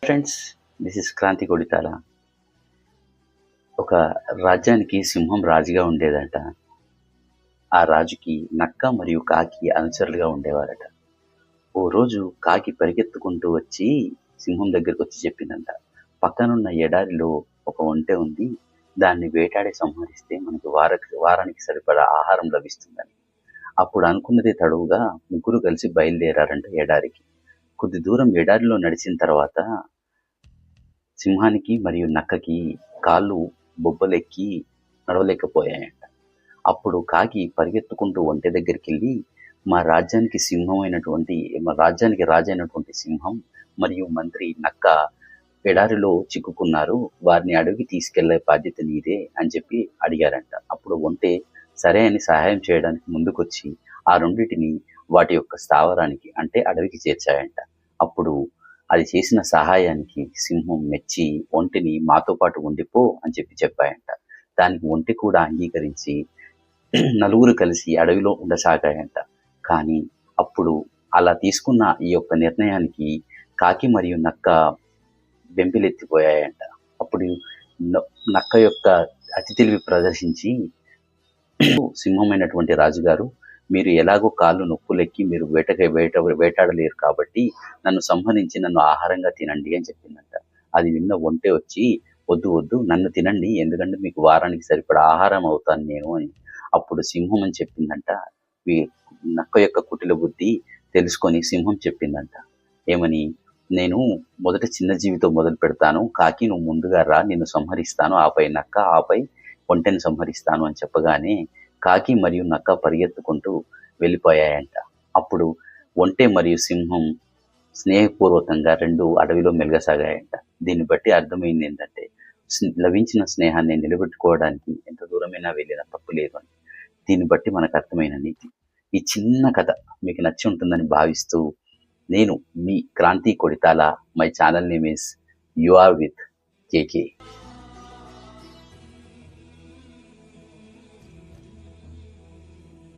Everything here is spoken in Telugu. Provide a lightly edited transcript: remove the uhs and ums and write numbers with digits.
Friends, this is Kranthi Kodithala. ఒక రాజ్యానికి సింహం రాజుగా ఉండేదట. ఆ రాజుకి నక్క మరియు కాకి అనుచరులుగా ఉండేవారట. ఓ రోజు కాకి పరిగెత్తుకుంటూ వచ్చి సింహం దగ్గరకు వచ్చి చెప్పిందంట, పక్కనున్న ఎడారిలో ఒక ఒంటె ఉంది, దాన్ని వేటాడి సంహరిస్తే మనకు వారానికి సరిపడా ఆహారం లభిస్తుందని. అప్పుడు అనుకున్నదే తడువుగా ముగ్గురు కలిసి బయలుదేరారంట ఎడారికి. కొద్ది దూరం ఎడారిలో నడిచిన తర్వాత సింహానికి మరియు నక్కకి కాళ్ళు బొబ్బలెక్కి నడవలేకపోయాయంట. అప్పుడు కాకి పరిగెత్తుకుంటూ ఒంటె దగ్గరికెళ్ళి, మా రాజ్యానికి రాజైనటువంటి సింహం మరియు మంత్రి నక్క ఎడారిలో చిక్కుకున్నారు, వారిని అడవికి తీసుకెళ్లే బాధ్యత నీదే అని చెప్పి అడిగారంట. అప్పుడు ఒంటె సరే అని సహాయం చేయడానికి ముందుకొచ్చి ఆ రెండిటిని వాటి యొక్క స్థావరానికి అంటే అడవికి చేర్చాయంట. అప్పుడు అది చేసిన సహాయానికి సింహం మెచ్చి ఒంటెని మాతో పాటు ఉండిపో అని చెప్పాయంట. దానికి ఒంటె కూడా అంగీకరించి నలుగురు కలిసి అడవిలో ఉండసాగాయంట. కానీ అప్పుడు అలా తీసుకున్న ఈ యొక్క నిర్ణయానికి కాకి మరియు నక్క బెంబిలెత్తిపోయాయంట. అప్పుడు నక్క యొక్క అతి తెలివి ప్రదర్శించి, సింహమైనటువంటి రాజుగారు, మీరు ఎలాగో కాళ్ళు నొప్పులెక్కి మీరు వేటాడలేరు కాబట్టి నన్ను సంహరించి నన్ను ఆహారంగా తినండి అని చెప్పిందంట. అది విన్న ఒంటె వచ్చి, వద్దు వద్దు, నన్ను తినండి, ఎందుకంటే మీకు వారానికి సరిపడా ఆహారం అవుతాను నేను అని. అప్పుడు సింహం అని చెప్పిందంట. నక్క యొక్క కుటిల బుద్ధి తెలుసుకొని సింహం చెప్పిందంట, ఏమని, నేను మొదట చిన్న జీవితో మొదలు పెడతాను, కాకి నువ్వు ముందుగా రా, నిన్ను సంహరిస్తాను, ఆపై నక్క, ఆపై ఒంటెని సంహరిస్తాను అని చెప్పగానే కాకి మరియు నక్క పరిగెత్తుకుంటూ వెళ్ళిపోయాయంట. అప్పుడు ఒంటె మరియు సింహం స్నేహపూర్వకంగా రెండు అడవిలో మెలగసాగాయంట. దీన్ని బట్టి అర్థమైంది ఏంటంటే, లభించిన స్నేహాన్ని నిలబెట్టుకోవడానికి ఎంత దూరమైనా వెళ్ళినా తప్పు లేదు అని. దీన్ని బట్టి మనకు అర్థమైన నీతి. ఈ చిన్న కథ మీకు నచ్చి ఉంటుందని భావిస్తూ, నేను మీ Kranthi Kodithala. My channel name is you are with KK.